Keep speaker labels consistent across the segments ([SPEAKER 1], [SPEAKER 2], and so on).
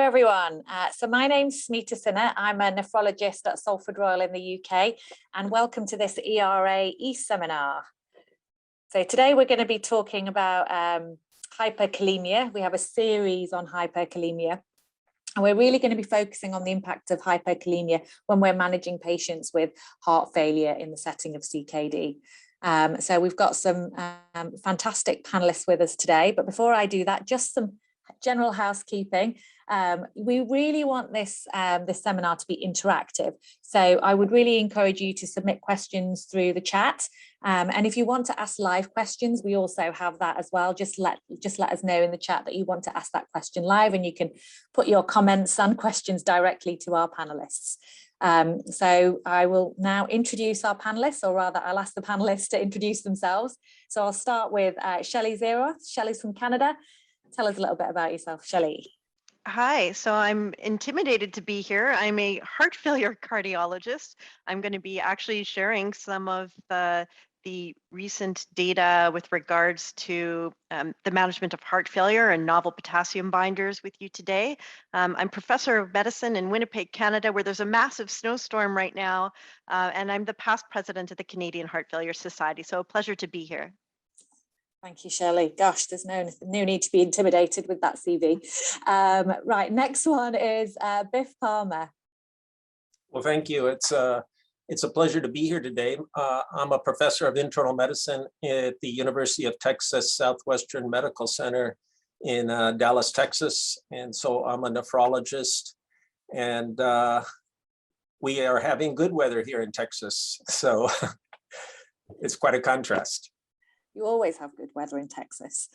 [SPEAKER 1] everyone. So my name's Smeeta Sinha. I'm a nephrologist at Salford Royal in the UK, and welcome to this ERAASi seminar. So today we're going to be talking about hyperkalemia. We have a series on hyperkalemia, and we're really going to be focusing on the impact of hyperkalemia when we're managing patients with heart failure in the setting of CKD. So we've got some fantastic panelists with us today, but before I do that, just some general housekeeping. We really want this seminar to be interactive, so I would really encourage you to submit questions through the chat, and if you want to ask live questions, we also have that as well. Just let us know in the chat that you want to ask that question live, and you can put your comments and questions directly to our panelists. So I will now introduce our panelists, or rather I'll ask the panelists to introduce themselves. So I'll start with Shelly Zieroth. Shelly's from Canada. Tell us a little bit about yourself, Shelly.
[SPEAKER 2] Hi, so I'm intimidated to be here. I'm a heart failure cardiologist. I'm going to be actually sharing some of the recent data with regards to the management of heart failure and novel potassium binders with you today. I'm professor of medicine in Winnipeg, Canada, where there's a massive snowstorm right now, and I'm the past president of the Canadian Heart Failure Society, so a pleasure to be here.
[SPEAKER 1] Thank you, Shelly. Gosh, there's no need to be intimidated with that CV. Right, next one is Biff Palmer.
[SPEAKER 3] Well, thank you. It's a pleasure to be here today. I'm a professor of internal medicine at the University of Texas Southwestern Medical Center in Dallas, Texas. And so I'm a nephrologist, and we are having good weather here in Texas. So it's quite a contrast.
[SPEAKER 1] You always have good weather in Texas.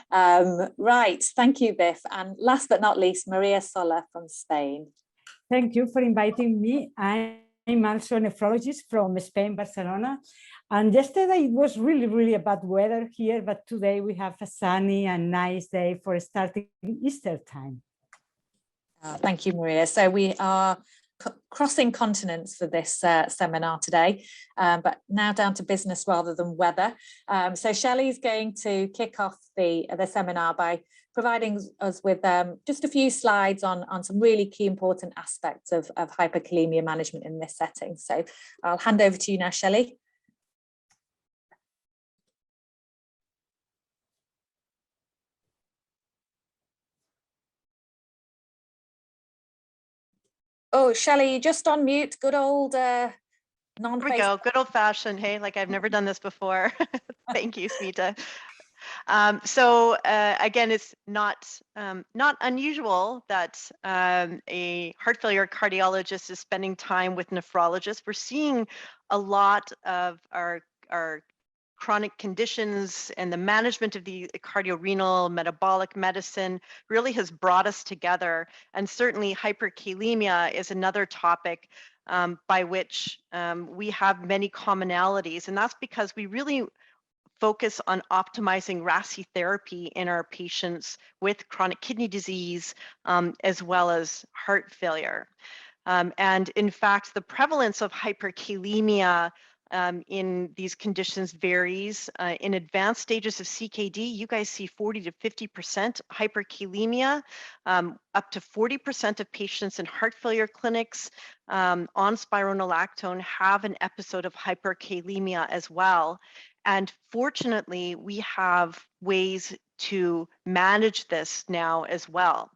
[SPEAKER 1] Right, thank you, Biff. And last but not least, Maria Sola from Spain.
[SPEAKER 4] Thank you for inviting me. I'm also a nephrologist from Spain, Barcelona. And yesterday it was really bad weather here, but today we have a sunny and nice day for starting Easter time.
[SPEAKER 1] Thank you, Maria. So we are crossing continents for this seminar today, but now down to business rather than weather. So Shelly's going to kick off the seminar by providing us with just a few slides on some really key important aspects of hyperkalemia management in this setting. So I'll hand over to you now, Shelly. Oh, Shelly, just on mute. Good old non-face.
[SPEAKER 2] Here we go. Good old fashioned. Hey, like I've never done this before. Thank you, Smeeta. So again, it's not unusual that a heart failure cardiologist is spending time with nephrologists. We're seeing a lot of our chronic conditions, and the management of the cardio-renal metabolic medicine really has brought us together. And certainly hyperkalemia is another topic by which we have many commonalities. And that's because we really focus on optimizing RAASi therapy in our patients with chronic kidney disease, as well as heart failure. And in fact, the prevalence of hyperkalemia in these conditions varies. In advanced stages of CKD, you guys see 40 to 50% hyperkalemia. Up to 40% of patients in heart failure clinics on spironolactone have an episode of hyperkalemia as well. And fortunately, we have ways to manage this now as well.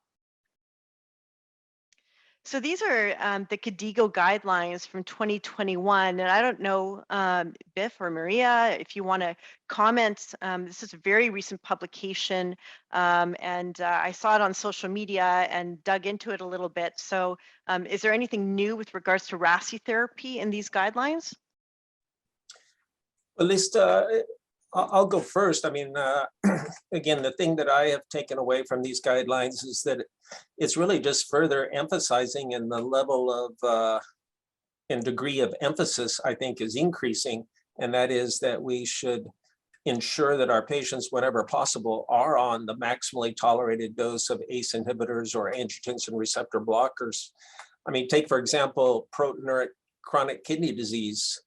[SPEAKER 2] So these are the KDIGO guidelines from 2021, and I don't know, Biff or Maria, if you want to comment. This is a very recent publication, and I saw it on social media and dug into it a little bit. So is there anything new with regards to RAASi therapy in these guidelines?
[SPEAKER 3] At least I'll go first. I mean, again, the thing that I have taken away from these guidelines is that it's really just further emphasizing, and the level of and degree of emphasis, I think, is increasing. And that is that we should ensure that our patients, whenever possible, are on the maximally tolerated dose of ACE inhibitors or angiotensin receptor blockers. I mean, take, for example, proteinuric chronic kidney disease.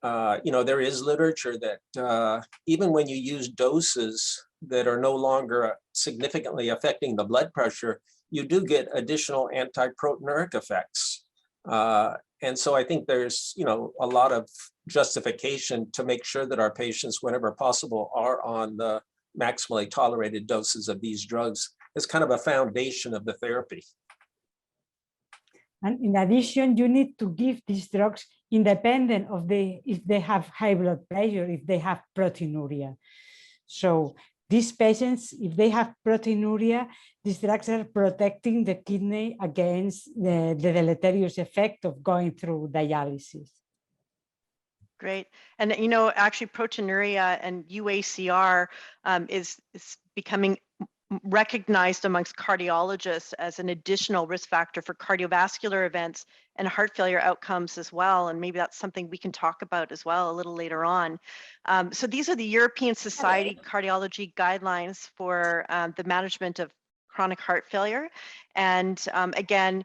[SPEAKER 3] You know, there is literature that even when you use doses that are no longer significantly affecting the blood pressure, you do get additional antiproteinuric effects. And so I think there's, a lot of justification to make sure that our patients, whenever possible, are on the maximally tolerated doses of these drugs as kind of a foundation of the therapy.
[SPEAKER 4] And in addition, you need to give these drugs independent of if they have high blood pressure, if they have proteinuria. So these patients, if they have proteinuria, these drugs are protecting the kidney against the deleterious effect of going through dialysis.
[SPEAKER 2] Great. And, actually proteinuria and UACR is becoming recognized amongst cardiologists as an additional risk factor for cardiovascular events and heart failure outcomes as well. And maybe that's something we can talk about as well a little later on. So these are the European Society Cardiology guidelines for the management of chronic heart failure. And again,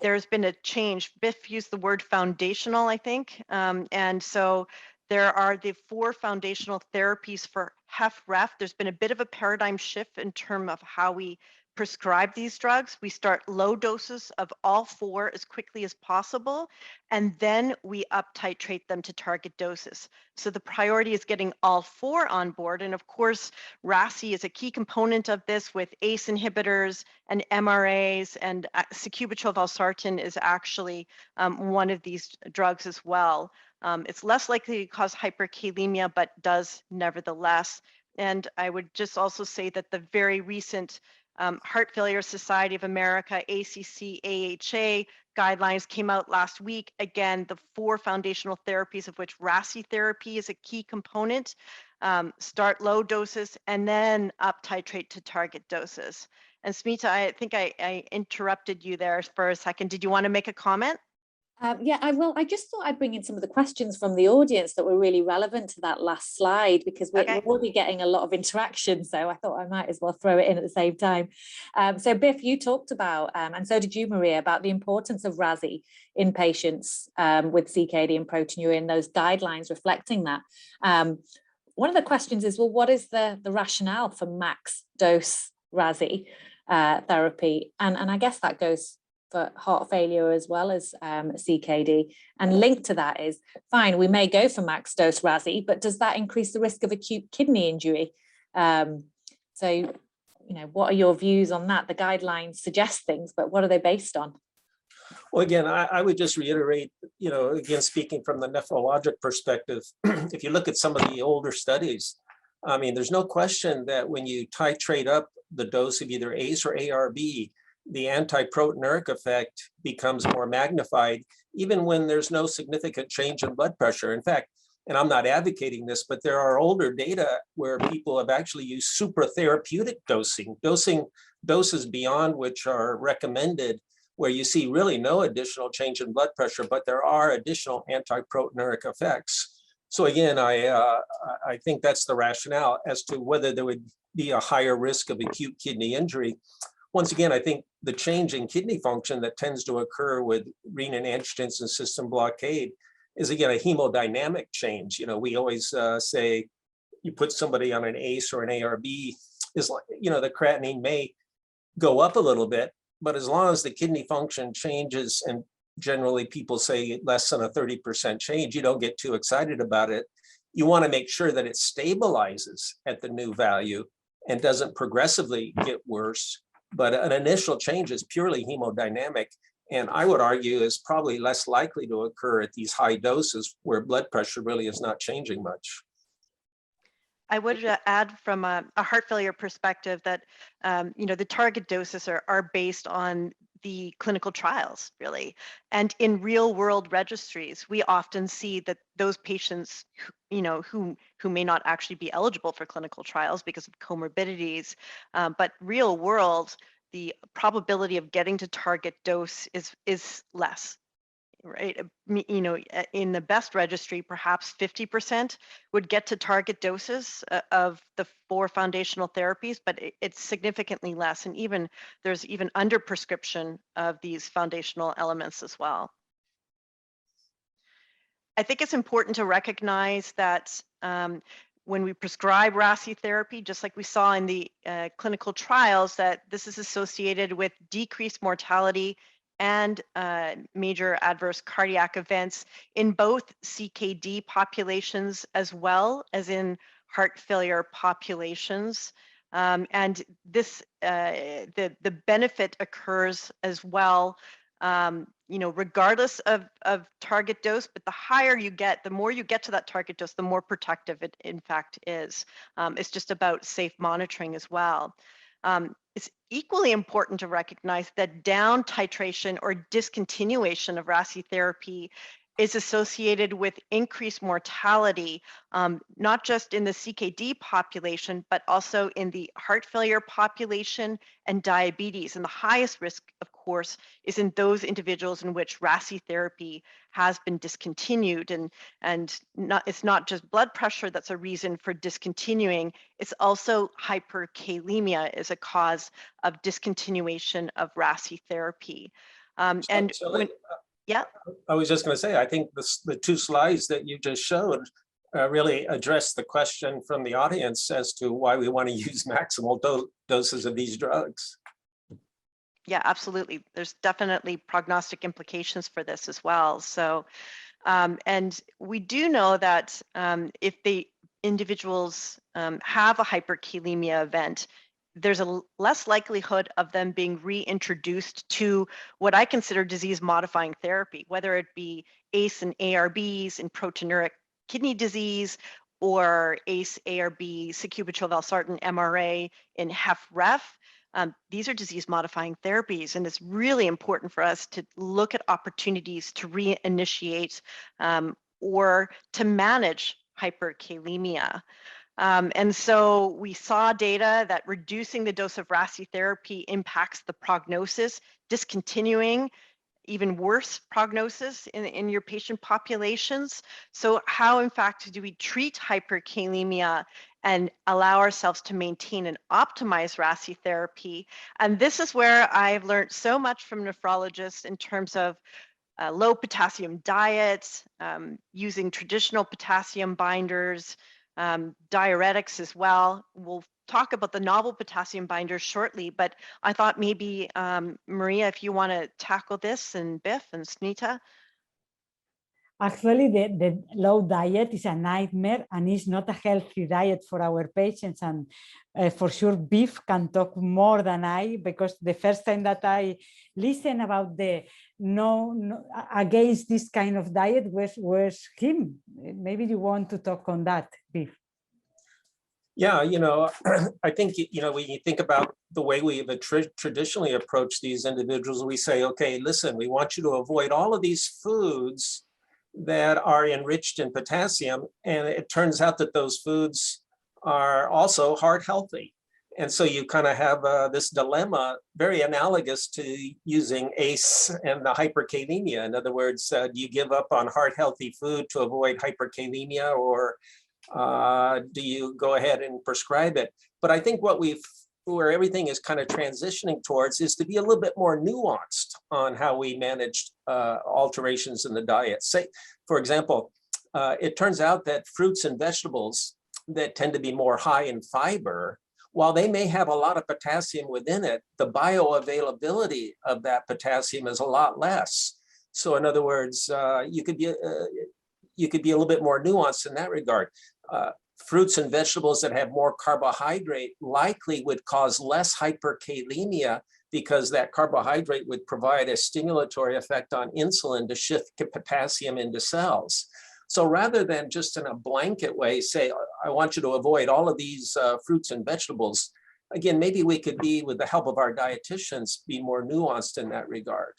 [SPEAKER 2] there's been a change. Biff used the word foundational, I think. And so there are the 4 foundational therapies for HFrEF. There's been a bit of a paradigm shift in terms of how we prescribe these drugs. We start low doses of all 4 as quickly as possible, and then we up titrate them to target doses. So the priority is getting all 4 on board. And of course, RAASi is a key component of this with ACE inhibitors and MRAs, and sacubitril/valsartan is actually one of these drugs as well. It's less likely to cause hyperkalemia, but does nevertheless. And I would just also say that the very recent Heart Failure Society of America, ACC, AHA guidelines came out last week. Again, the 4 foundational therapies, of which RAASi therapy is a key component. Start low doses and then up titrate to target doses. And Smeeta, I think I interrupted you there for a second. Did you want to make a comment?
[SPEAKER 1] Yeah, I just thought I'd bring in some of the questions from the audience that were really relevant to that last slide, because we're already getting a lot of interaction. So I thought I might as well throw it in at the same time. So Biff, you talked about, and so did you, Maria, about the importance of RAASi in patients with CKD and proteinuria, and those guidelines reflecting that. One of the questions is, well, what is the rationale for max dose RAASi therapy? And I guess that goes for heart failure as well as CKD. And linked to that is, fine, we may go for max dose RAASi, but does that increase the risk of acute kidney injury? So, what are your views on that? The guidelines suggest things, but what are they based on?
[SPEAKER 3] Well, again, I would just reiterate, again, speaking from the nephrologic perspective, if you look at some of the older studies, I mean, there's no question that when you titrate up the dose of either ACE or ARB, the antiproteinuric effect becomes more magnified, even when there's no significant change in blood pressure. In fact, and I'm not advocating this, but there are older data where people have actually used supratherapeutic dosing doses beyond which are recommended, where you see really no additional change in blood pressure, but there are additional antiproteinuric effects. So again, I think that's the rationale as to whether there would be a higher risk of acute kidney injury. Once again, I think the change in kidney function that tends to occur with renin-angiotensin system blockade is, again, a hemodynamic change. We always say you put somebody on an ACE or an ARB, is like, the creatinine may go up a little bit, but as long as the kidney function changes, and generally people say less than a 30% change, you don't get too excited about it. You want to make sure that it stabilizes at the new value and doesn't progressively get worse. But an initial change is purely hemodynamic, and I would argue is probably less likely to occur at these high doses where blood pressure really is not changing much.
[SPEAKER 2] I would add from a heart failure perspective that, the target doses are based on the clinical trials, really. And in real world registries, we often see that those patients, who may not actually be eligible for clinical trials because of comorbidities, but real world, the probability of getting to target dose is less, right? In the best registry, perhaps 50% would get to target doses of the 4 foundational therapies, but it's significantly less. And there's even under prescription of these foundational elements as well. I think it's important to recognize that when we prescribe RAASi therapy, just like we saw in the clinical trials, that this is associated with decreased mortality and major adverse cardiac events in both CKD populations as well as in heart failure populations. And this, the benefit occurs as well, you know, regardless of target dose, but the higher you get, the more you get to that target dose, the more protective it in fact is. It's just about safe monitoring as well. It's equally important to recognize that down titration or discontinuation of RAASi therapy is associated with increased mortality, not just in the CKD population, but also in the heart failure population and diabetes. And the highest risk, of course, is in those individuals in which RAASi therapy has been discontinued. And it's not just blood pressure that's a reason for discontinuing, it's also hyperkalemia is a cause of discontinuation of RAASi therapy. Yeah.
[SPEAKER 3] I was just going to say, I think the two slides that you just showed really address the question from the audience as to why we want to use maximal doses of these drugs.
[SPEAKER 2] Yeah, absolutely. There's definitely prognostic implications for this as well. So, and we do know that if the individuals have a hyperkalemia event, there's a less likelihood of them being reintroduced to what I consider disease-modifying therapy, whether it be ACE and ARBs in proteinuric kidney disease, or ACE, ARB, sacubitril/valsartan, MRA in HFrEF. These are disease-modifying therapies, and it's really important for us to look at opportunities to reinitiate or to manage hyperkalemia. And so we saw data that reducing the dose of RAASi therapy impacts the prognosis, discontinuing even worse prognosis in your patient populations. So how, in fact, do we treat hyperkalemia and allow ourselves to maintain and optimize RAASi therapy? And this is where I've learned so much from nephrologists in terms of low potassium diets, using traditional potassium binders, diuretics as well. We'll talk about the novel potassium binders shortly, but I thought maybe Maria, if you want to tackle this, and Biff and Smeeta.
[SPEAKER 4] Actually, the low diet is a nightmare and is not a healthy diet for our patients. And for sure, Biff can talk more than I, because the first time that I listened about the no against this kind of diet was him. Maybe you want to talk on that, Biff.
[SPEAKER 3] Yeah, you know, I think, you know, when you think about the way we've traditionally approached these individuals, we say, okay, listen, we want you to avoid all of these foods that are enriched in potassium. And it turns out that those foods are also heart healthy. And so you kind of have this dilemma, very analogous to using ACE and the hyperkalemia. In other words, do you give up on heart healthy food to avoid hyperkalemia, or do you go ahead and prescribe it? But I think where everything is kind of transitioning towards is to be a little bit more nuanced on how we manage alterations in the diet. Say, for example, it turns out that fruits and vegetables that tend to be more high in fiber, while they may have a lot of potassium within it, the bioavailability of that potassium is a lot less. So in other words, you could be a little bit more nuanced in that regard. Fruits and vegetables that have more carbohydrate likely would cause less hyperkalemia, because that carbohydrate would provide a stimulatory effect on insulin to shift potassium into cells. So rather than just in a blanket way say, I want you to avoid all of these fruits and vegetables, again, maybe we could be, with the help of our dietitians, be more nuanced in that regard.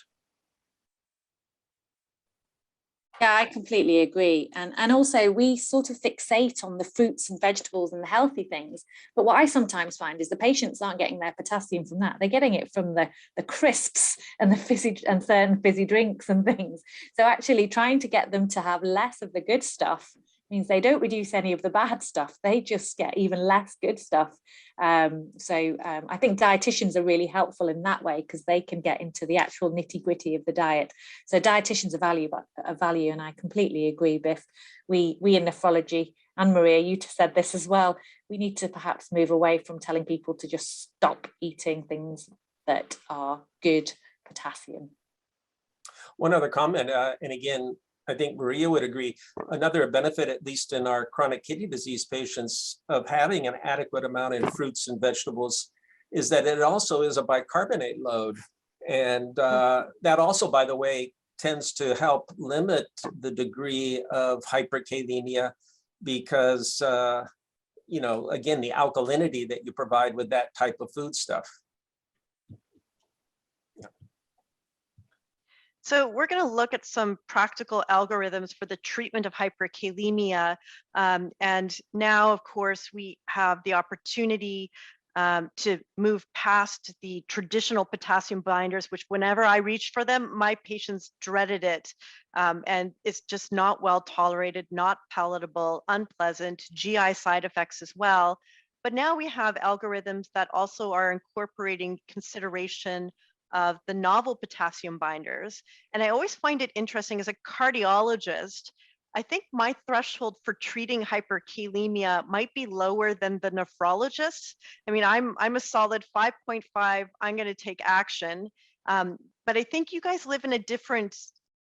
[SPEAKER 1] Yeah, I completely agree. And also we sort of fixate on the fruits and vegetables and the healthy things. But what I sometimes find is the patients aren't getting their potassium from that. They're getting it from the crisps and the fizzy and certain fizzy drinks and things. So actually trying to get them to have less of the good stuff means they don't reduce any of the bad stuff. They just get even less good stuff. So I think dietitians are really helpful in that way, because they can get into the actual nitty gritty of the diet. So dietitians are value, and I completely agree, Biff. We in nephrology Maria, you said this as well. We need to perhaps move away from telling people to just stop eating things that are good potassium.
[SPEAKER 3] One other comment, and again, I think Maria would agree, another benefit, at least in our chronic kidney disease patients, of having an adequate amount in fruits and vegetables is that it also is a bicarbonate load. And that also, by the way, tends to help limit the degree of hyperkalemia because, you know, again, the alkalinity that you provide with that type of food stuff.
[SPEAKER 2] So we're going to look at some practical algorithms for the treatment of hyperkalemia. And now, of course, we have the opportunity to move past the traditional potassium binders, which whenever I reached for them, my patients dreaded it. And it's just not well tolerated, not palatable, unpleasant, GI side effects as well. But now we have algorithms that also are incorporating consideration of the novel potassium binders. And I always find it interesting as a cardiologist, I think my threshold for treating hyperkalemia might be lower than the nephrologists. I mean, I'm a solid 5.5, I'm gonna take action. But I think you guys live in a different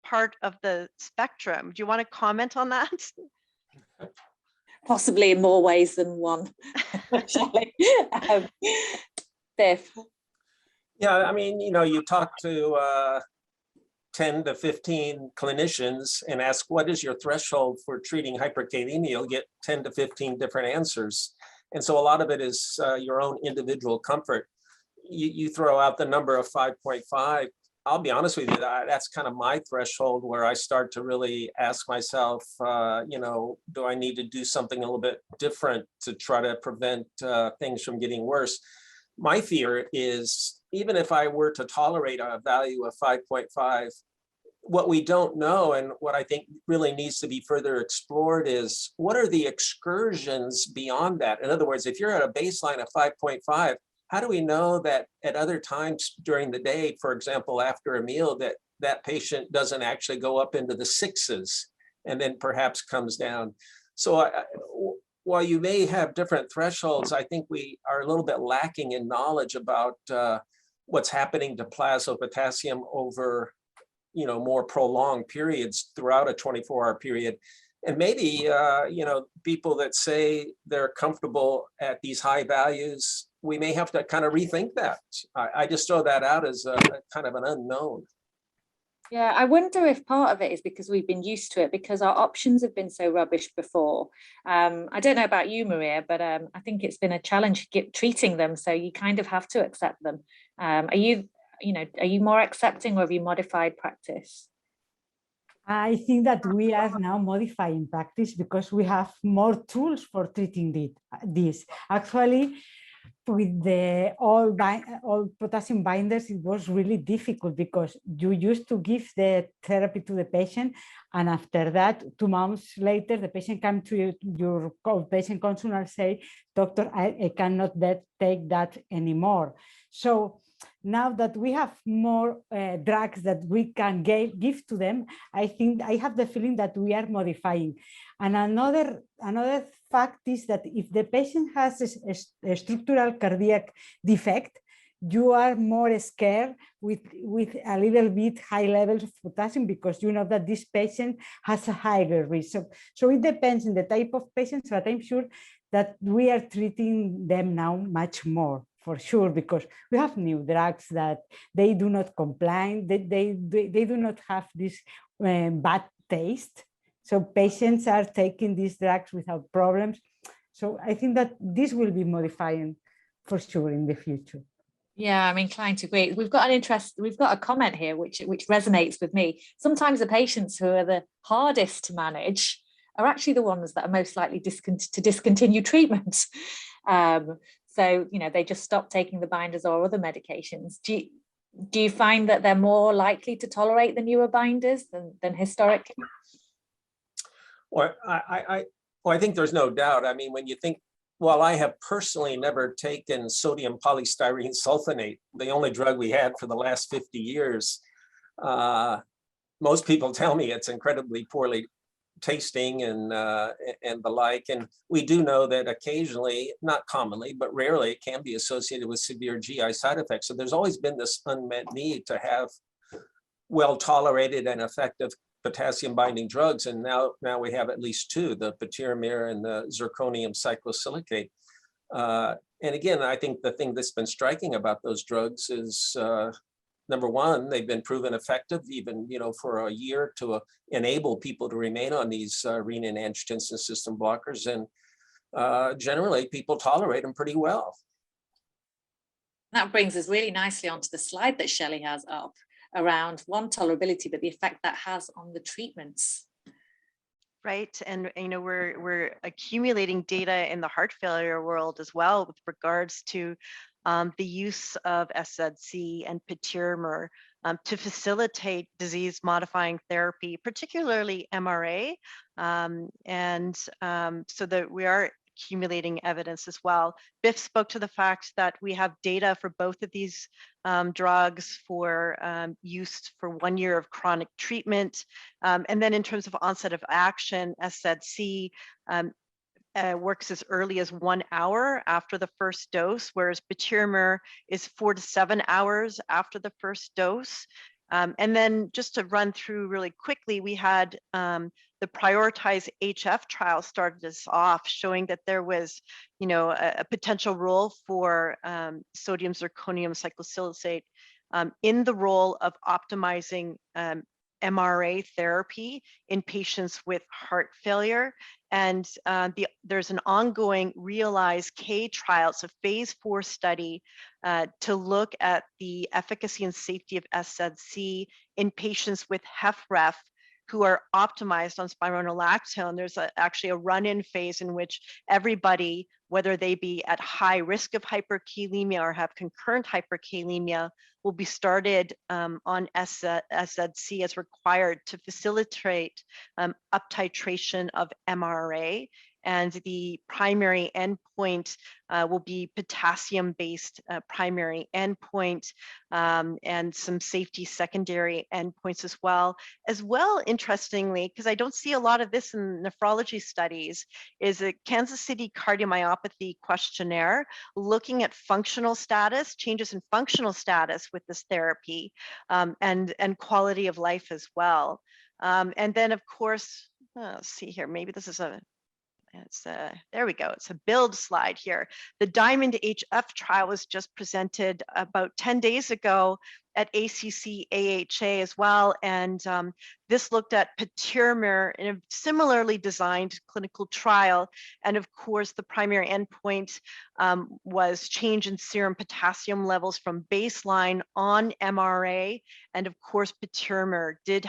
[SPEAKER 2] part of the spectrum. Do you wanna comment on that?
[SPEAKER 1] Possibly in more ways than one, Shelly. Biff.
[SPEAKER 3] Yeah, I mean, you know, you talk to 10 to 15 clinicians and ask, what is your threshold for treating hyperkalemia? You'll get 10 to 15 different answers. And so a lot of it is your own individual comfort. You throw out the number of 5.5. I'll be honest with you, that's kind of my threshold where I start to really ask myself, you know, do I need to do something a little bit different to try to prevent things from getting worse? My fear is, even if I were to tolerate a value of 5.5, what we don't know and what I think really needs to be further explored is, what are the excursions beyond that? In other words, if you're at a baseline of 5.5, how do we know that at other times during the day, for example, after a meal, that that patient doesn't actually go up into the 6s and then perhaps comes down? So while you may have different thresholds, I think we are a little bit lacking in knowledge about what's happening to plasma potassium over, you know, more prolonged periods throughout a 24-hour period. And maybe, you know, people that say they're comfortable at these high values, we may have to kind of rethink that. I just throw that out as a kind of an unknown.
[SPEAKER 1] Yeah, I wonder if part of it is because we've been used to it, because our options have been so rubbish before. I don't know about you, Maria, but I think it's been a challenge treating them, so you kind of have to accept them. Are you more accepting, or have you modified practice?
[SPEAKER 4] I think that we are now modifying practice because we have more tools for treating this. Actually, with the all potassium binders, it was really difficult because you used to give the therapy to the patient, and after that, 2 months later, the patient came to your patient consult and say, "Doctor, I cannot take that anymore." So now that we have more drugs that we can give to them, I think I have the feeling that we are modifying. And another fact is that if the patient has a structural cardiac defect, you are more scared with a little bit high levels of potassium because you know that this patient has a higher risk. So it depends on the type of patients, but I'm sure that we are treating them now much more, for sure, because we have new drugs that they do not comply, they do not have this bad taste. So patients are taking these drugs without problems. So I think that this will be modifying for sure in the future.
[SPEAKER 1] Yeah, I'm inclined to agree. We've got a comment here which resonates with me. Sometimes the patients who are the hardest to manage are actually the ones that are most likely to discontinue treatment. So, you know, they just stop taking the binders or other medications. Do you find that they're more likely to tolerate the newer binders than historically?
[SPEAKER 3] Well, I think there's no doubt. I mean, when you think, while I have personally never taken sodium polystyrene sulfonate, the only drug we had for the last 50 years, most people tell me it's incredibly poorly tasting and the like. And we do know that occasionally, not commonly, but rarely, it can be associated with severe GI side effects. So there's always been this unmet need to have well-tolerated and effective potassium binding drugs. And now we have at least two, the patiromer and the zirconium cyclosilicate. And again, I think the thing that's been striking about those drugs is, number one, they've been proven effective even, for a year to enable people to remain on these renin-angiotensin system blockers. And generally, people tolerate them pretty well.
[SPEAKER 1] That brings us really nicely onto the slide that Shelly has up around one, tolerability, but the effect that has on the treatments.
[SPEAKER 2] Right, and we're accumulating data in the heart failure world as well with regards to the use of SZC and patiromer to facilitate disease-modifying therapy, particularly MRA, so that we are accumulating evidence as well. Biff spoke to the fact that we have data for both of these drugs for use for 1 year of chronic treatment. And then in terms of onset of action, SZC works as early as 1 hour after the first dose, whereas patiromer is 4 to 7 hours after the first dose. And then just to run through really quickly, we had the Prioritize HF trial started us off, showing that there was, a potential role for sodium zirconium cyclosilicate in the role of optimizing MRA therapy in patients with heart failure. And there's an ongoing RAASi trial, it's a phase 4 study to look at the efficacy and safety of SZC in patients with HFrEF who are optimized on spironolactone. There's actually a run-in phase in which everybody, whether they be at high risk of hyperkalemia or have concurrent hyperkalemia, will be started on SZC as required to facilitate up-titration of MRA. And the primary endpoint will be potassium-based primary endpoint and some safety secondary endpoints as well. Interestingly, because I don't see a lot of this in nephrology studies, is a Kansas City cardiomyopathy questionnaire looking at functional status, changes in functional status with this therapy, and quality of life as well. And then, of course, let's see here, maybe this is there we go. It's a build slide here. The Diamond HF trial was just presented about 10 days ago at ACC AHA as well. And this looked at patiromer in a similarly designed clinical trial. And of course, the primary endpoint was change in serum potassium levels from baseline on MRA. And of course, patiromer did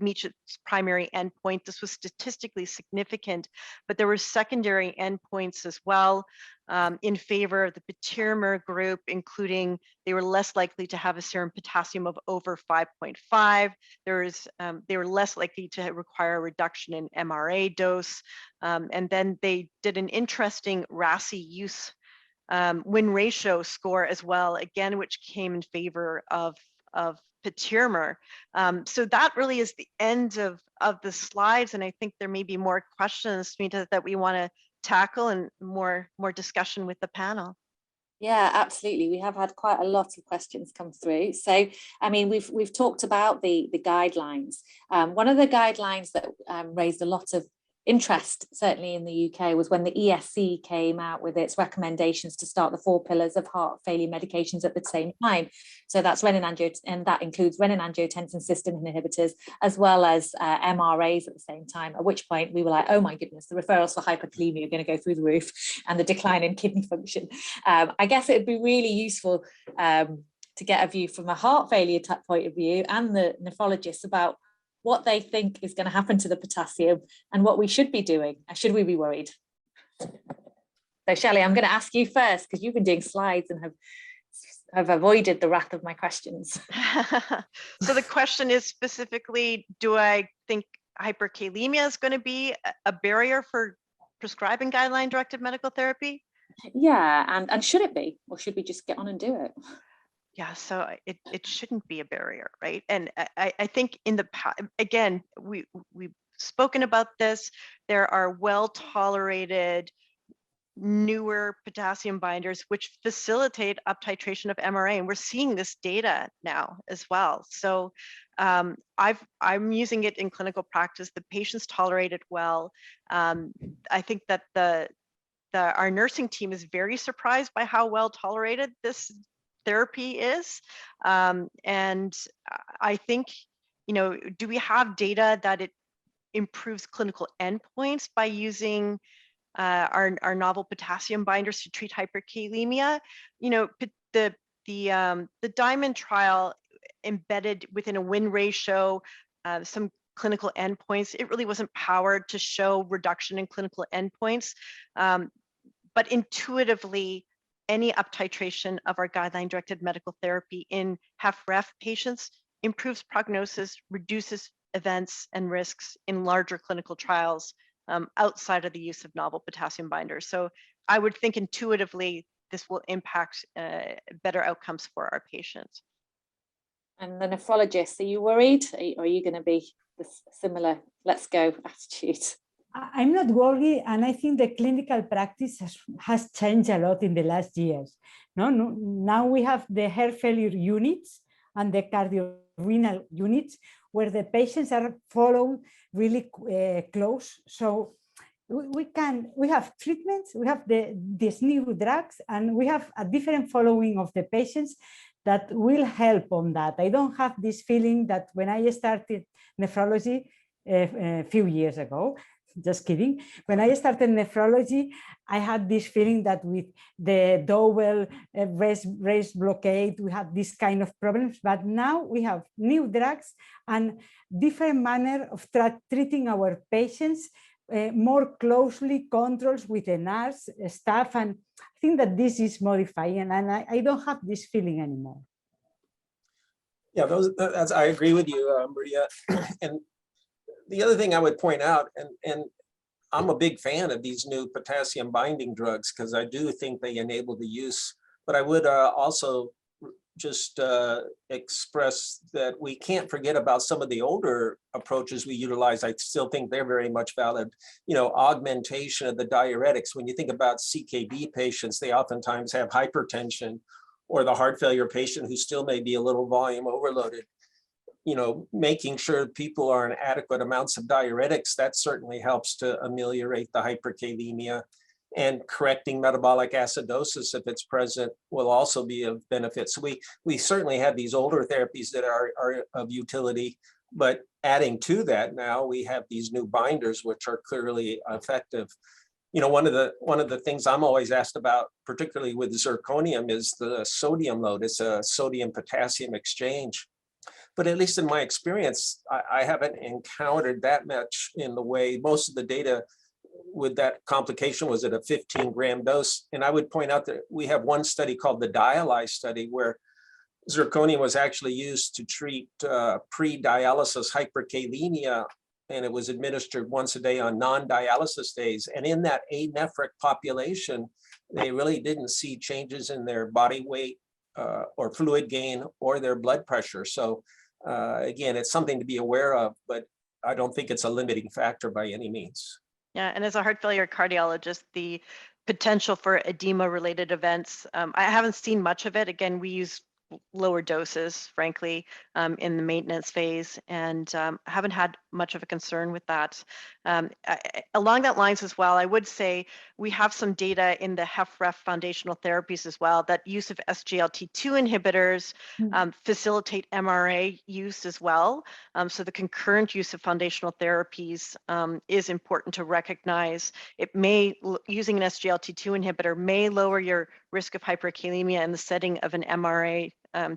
[SPEAKER 2] meet its primary endpoint. This was statistically significant, but there were secondary endpoints as well in favor of the patiromer group, including they were less likely to have a serum potassium of over 5.5. They were less likely to require a reduction in MRA dose. And then they did an interesting RAASi use win ratio score as well, again, which came in favor of patiromer. So that really is the end of the slides. And I think there may be more questions, Smeeta, that we want to tackle and more discussion with the panel.
[SPEAKER 1] Yeah, absolutely. We have had quite a lot of questions come through. So, I mean, we've talked about the guidelines. One of the guidelines that raised a lot of interest, certainly in the UK, was when the ESC came out with its recommendations to start the 4 pillars of heart failure medications at the same time. So that's and that includes renin-angiotensin system inhibitors, as well as MRAs at the same time, at which point we were like, oh my goodness, the referrals for hyperkalemia are going to go through the roof, and the decline in kidney function. I guess it'd be really useful to get a view from a heart failure type point of view and the nephrologists about what they think is going to happen to the potassium and what we should be doing. Should we be worried? So Shelly, I'm going to ask you first, because you've been doing slides and have avoided the wrath of my questions.
[SPEAKER 2] So the question is specifically, do I think hyperkalemia is going to be a barrier for prescribing guideline-directed medical therapy?
[SPEAKER 1] Yeah, and should it be, or should we just get on and do it?
[SPEAKER 2] Yeah, so it shouldn't be a barrier, right? And I think in the past, again, we spoken about this. There are well-tolerated newer potassium binders which facilitate uptitration of MRA, and we're seeing this data now as well. So I'm using it in clinical practice. The patients tolerate it well. I think that our nursing team is very surprised by how well tolerated this therapy is. And I think, do we have data that it improves clinical endpoints by using our novel potassium binders to treat hyperkalemia? The Diamond trial embedded within a win ratio some clinical endpoints. It really wasn't powered to show reduction in clinical endpoints, but intuitively, any uptitration of our guideline-directed medical therapy in HFrEF patients improves prognosis, reduces events and risks in larger clinical trials outside of the use of novel potassium binders. So I would think intuitively this will impact better outcomes for our patients.
[SPEAKER 1] And the nephrologist, are you worried? Or are you going to be the similar let's go attitude?
[SPEAKER 4] I'm not worried, and I think the clinical practice has changed a lot in the last years. Now we have the heart failure units and the cardio-renal units where the patients are followed really close. So we have treatments, we have these new drugs, and we have a different following of the patients that will help on that. I don't have this feeling that when I started nephrology a few years ago, just kidding. When I started nephrology, I had this feeling that with the double race blockade, we had this kind of problems. But now we have new drugs and different manner of treating our patients, more closely controls with the nurse staff. And I think that this is modifying, and I don't have this feeling anymore.
[SPEAKER 3] Yeah, I agree with you, Maria. And the other thing I would point out, and I'm a big fan of these new potassium binding drugs because I do think they enable the use, but I would also just express that we can't forget about some of the older approaches we utilize. I still think they're very much valid. Augmentation of the diuretics. When you think about CKD patients, they oftentimes have hypertension, or the heart failure patient who still may be a little volume overloaded. Making sure people are on adequate amounts of diuretics, that certainly helps to ameliorate the hyperkalemia. And correcting metabolic acidosis, if it's present, will also be of benefit. So we certainly have these older therapies that are of utility, but adding to that now, we have these new binders, which are clearly effective. One of the things I'm always asked about, particularly with zirconium, is the sodium load. It's a sodium-potassium exchange. But at least in my experience, I haven't encountered that much in the way most of the data with that complication was at a 15-gram dose. And I would point out that we have one study called the Dietary study where zirconium was actually used to treat pre-dialysis hyperkalemia, and it was administered once a day on non-dialysis days. And in that anephric population, they really didn't see changes in their body weight or fluid gain or their blood pressure. So again, it's something to be aware of, but I don't think it's a limiting factor by any means.
[SPEAKER 2] Yeah, and as a heart failure cardiologist, the potential for edema-related events, I haven't seen much of it. Again, we use lower doses, frankly, in the maintenance phase, and haven't had much of a concern with that. Along that lines as well, I would say we have some data in the HFrEF foundational therapies as well, that use of SGLT2 inhibitors facilitate MRA use as well. So the concurrent use of foundational therapies is important to recognize. Using an SGLT2 inhibitor may lower your risk of hyperkalemia in the setting of an MRA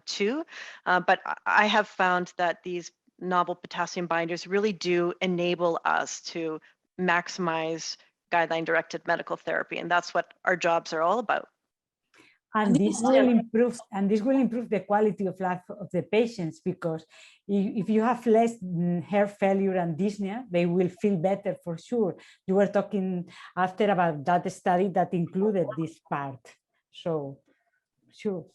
[SPEAKER 2] too, but I have found that these novel potassium binders really do enable us to maximize guideline-directed medical therapy, and that's what our jobs are all about.
[SPEAKER 4] And this will improve the quality of life of the patients, because if you have less heart failure and dyspnea, they will feel better for sure. You were talking after about that study that included this part, so sure.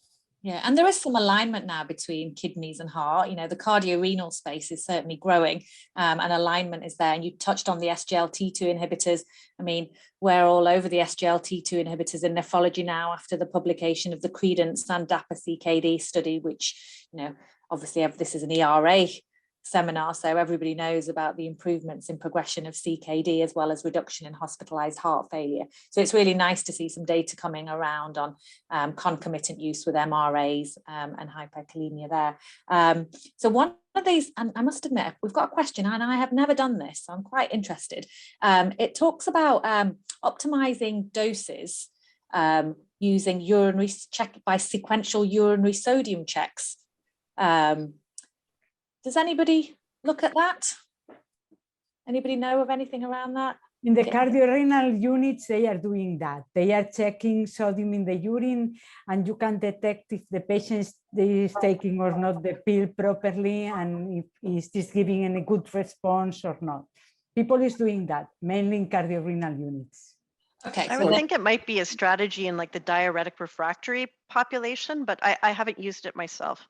[SPEAKER 1] Yeah, and there is some alignment now between kidneys and heart. You know, the cardio-renal space is certainly growing, and alignment is there. And you touched on the SGLT2 inhibitors. I mean, we're all over the SGLT2 inhibitors in nephrology now after the publication of the Credence and DAPA CKD study, which, you know, obviously this is an ERA seminar, so everybody knows about the improvements in progression of CKD as well as reduction in hospitalized heart failure. So it's really nice to see some data coming around on concomitant use with MRAs and hyperkalemia there. So one of these, and I must admit, we've got a question, and I have never done this, so I'm quite interested. It talks about optimizing doses using urinary check by sequential urinary sodium checks. Does anybody look at that? Anybody know of anything around that?
[SPEAKER 4] In the cardio-renal units, they are doing that. They are checking sodium in the urine, and you can detect if the patient is taking or not the pill properly, and if is giving any good response or not. People is doing that, mainly in cardio-renal units.
[SPEAKER 1] Okay,
[SPEAKER 2] I would think it might be a strategy in like the diuretic refractory population, but I haven't used it myself.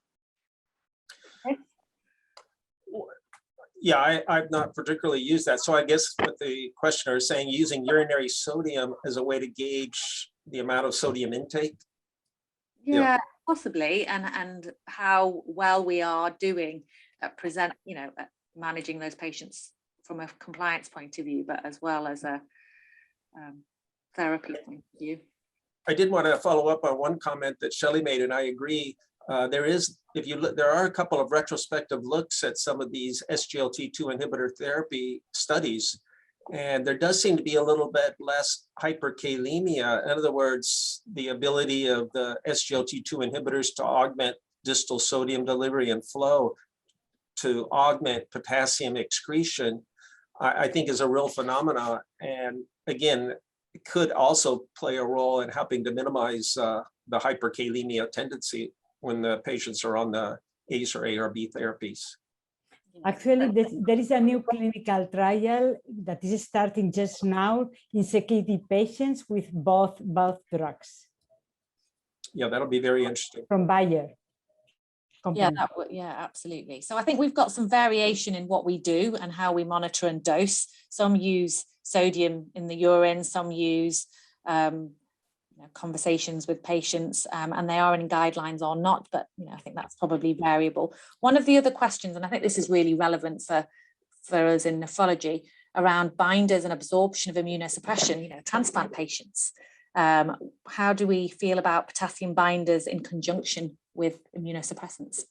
[SPEAKER 3] Yeah, I've not particularly used that. So I guess what the questioner is saying, using urinary sodium as a way to gauge the amount of sodium intake.
[SPEAKER 1] Yeah, possibly, and how well we are doing at at managing those patients from a compliance point of view, but as well as a therapy point of view.
[SPEAKER 3] I did want to follow up on one comment that Shelly made, and I agree. There are a couple of retrospective looks at some of these SGLT2 inhibitor therapy studies, and there does seem to be a little bit less hyperkalemia. In other words, the ability of the SGLT2 inhibitors to augment distal sodium delivery and flow to augment potassium excretion, I think is a real phenomenon. And again, it could also play a role in helping to minimize the hyperkalemia tendency when the patients are on the ACE or ARB therapies.
[SPEAKER 4] Actually, there is a new clinical trial that is starting just now in CKD patients with both drugs.
[SPEAKER 3] Yeah, that'll be very interesting.
[SPEAKER 4] From Bayer.
[SPEAKER 1] Yeah, absolutely. So I think we've got some variation in what we do and how we monitor and dose. Some use sodium in the urine, some use conversations with patients, and they are in guidelines or not, but I think that's probably variable. One of the other questions, and I think this is really relevant for us in nephrology, around binders and absorption of immunosuppression, transplant patients. How do we feel about potassium binders in conjunction with immunosuppressants?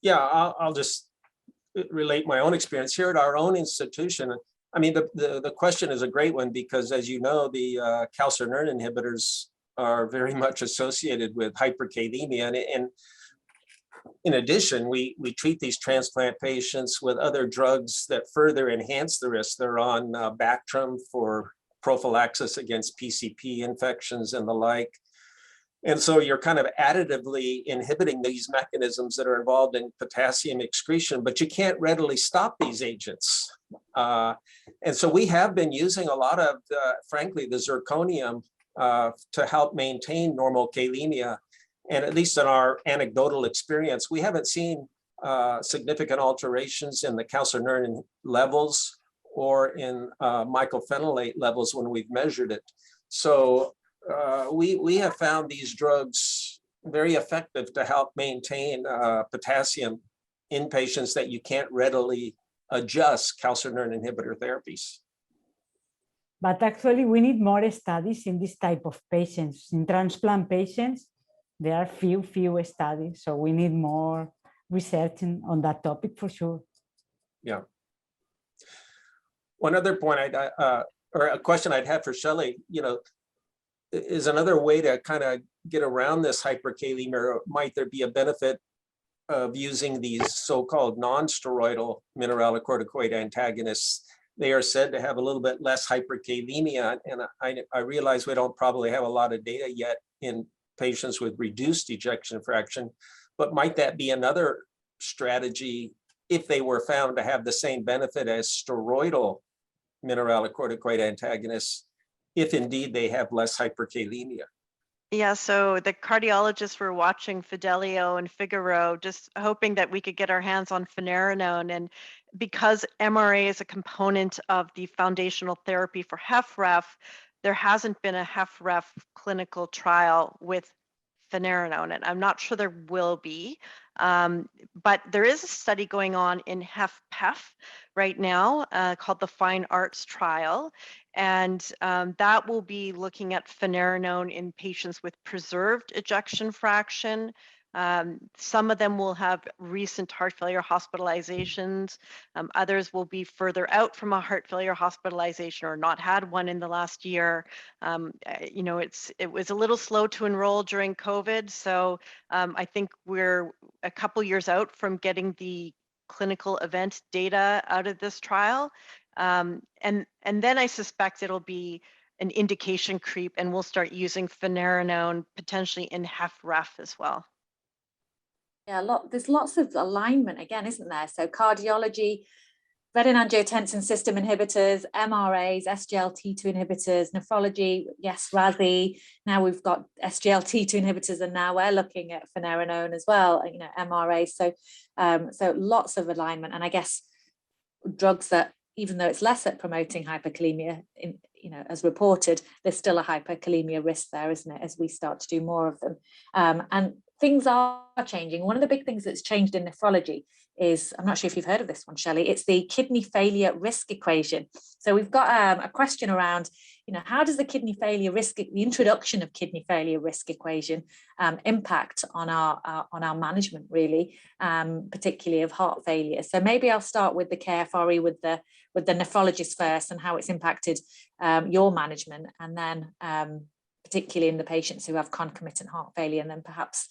[SPEAKER 3] Yeah, I'll just relate my own experience here at our own institution. I mean, the question is a great one because, as you know, the calcineurin inhibitors are very much associated with hyperkalemia. And in addition, we treat these transplant patients with other drugs that further enhance the risk. They're on Bactrim for prophylaxis against PCP infections and the like. And so you're kind of additively inhibiting these mechanisms that are involved in potassium excretion, but you can't readily stop these agents. And so we have been using a lot of, frankly, the zirconium to help maintain normal kalemia. And at least in our anecdotal experience, we haven't seen significant alterations in the calcineurin levels or in mycophenolate levels when we've measured it. So we have found these drugs very effective to help maintain potassium in patients that you can't readily adjust calcineurin inhibitor therapies.
[SPEAKER 4] But actually, we need more studies in this type of patients. In transplant patients, there are few studies, so we need more research on that topic for sure.
[SPEAKER 3] Yeah. One other point or a question I'd have for Shelly, is another way to kind of get around this hyperkalemia, or might there be a benefit of using these so-called non-steroidal mineralocorticoid antagonists? They are said to have a little bit less hyperkalemia, and I realize we don't probably have a lot of data yet in patients with reduced ejection fraction, but might that be another strategy if they were found to have the same benefit as steroidal mineralocorticoid antagonists, if indeed they have less hyperkalemia?
[SPEAKER 2] Yeah, so the cardiologists were watching Fidelio and Figaro, just hoping that we could get our hands on finerenone. And because MRA is a component of the foundational therapy for HFrEF, there hasn't been a HFrEF clinical trial with finerenone, and I'm not sure there will be. But there is a study going on in HFpEF right now called the Fine Arts Trial. And that will be looking at finerenone in patients with preserved ejection fraction. Some of them will have recent heart failure hospitalizations. Others will be further out from a heart failure hospitalization or not had one in the last year. You know, it was a little slow to enroll during COVID. So I think we're a couple years out from getting the clinical event data out of this trial. And then I suspect it'll be an indication creep, and we'll start using finerenone potentially in HFrEF as well.
[SPEAKER 1] Yeah, there's lots of alignment again, isn't there? So cardiology, renin-angiotensin system inhibitors, MRAs, SGLT2 inhibitors, nephrology, yes, RAASi. Now we've got SGLT2 inhibitors, and now we're looking at finerenone as well, you know, MRA. So, so lots of alignment, and I guess drugs that, even though it's less at promoting hyperkalemia, you know, as reported, there's still a hyperkalemia risk there, isn't it, as we start to do more of them. And things are changing. One of the big things that's changed in nephrology is, I'm not sure if you've heard of this one, Shelly, it's the kidney failure risk equation. So we've got a question around, you know, how does the kidney failure risk, the introduction of kidney failure risk equation impact on our management, really, particularly of heart failure? So maybe I'll start with the KFRE with the nephrologist first, and how it's impacted your management, and then particularly in the patients who have concomitant heart failure, and then perhaps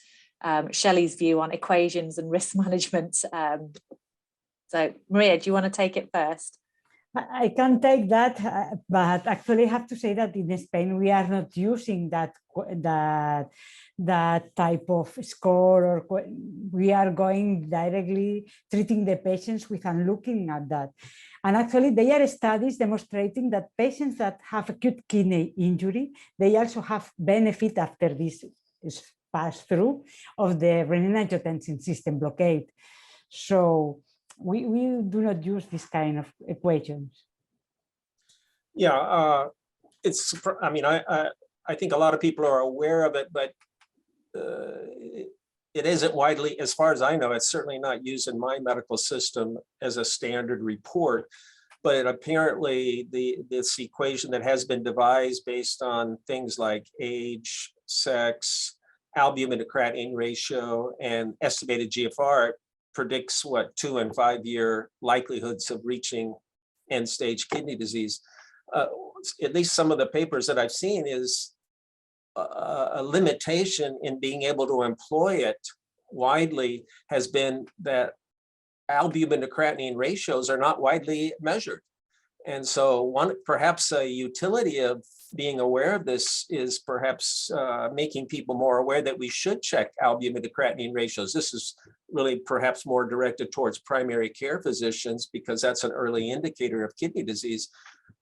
[SPEAKER 1] Shelly's view on equations and risk management. So Maria, do you want to take it first?
[SPEAKER 4] I can take that, but actually I have to say that in Spain we are not using that type of score, or we are going directly treating the patients without looking at that. And actually there are studies demonstrating that patients that have acute kidney injury, they also have benefit after this pass through of the renin-angiotensin system blockade. So we do not use this kind of equations.
[SPEAKER 3] Yeah, it's, I mean, I think a lot of people are aware of it, but it isn't widely, as far as I know, it's certainly not used in my medical system as a standard report. But apparently this equation that has been devised based on things like age, sex, albumin to creatinine ratio, and estimated GFR predicts what 2 and 5 year likelihoods of reaching end stage kidney disease. At least some of the papers that I've seen is a limitation in being able to employ it widely has been that albumin to creatinine ratios are not widely measured. And so perhaps a utility of being aware of this is perhaps making people more aware that we should check albumin to creatinine ratios. This is really perhaps more directed towards primary care physicians, because that's an early indicator of kidney disease.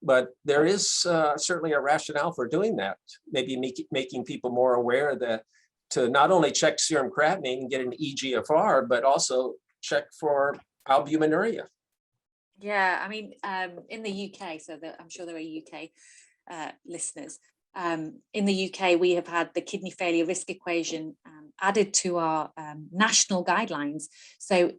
[SPEAKER 3] But there is certainly a rationale for doing that, maybe making people more aware that to not only check serum creatinine and get an eGFR, but also check for albuminuria.
[SPEAKER 1] Yeah, I mean, in the UK, so I'm sure there are UK listeners. In the UK, we have had the kidney failure risk equation added to our national guidelines. So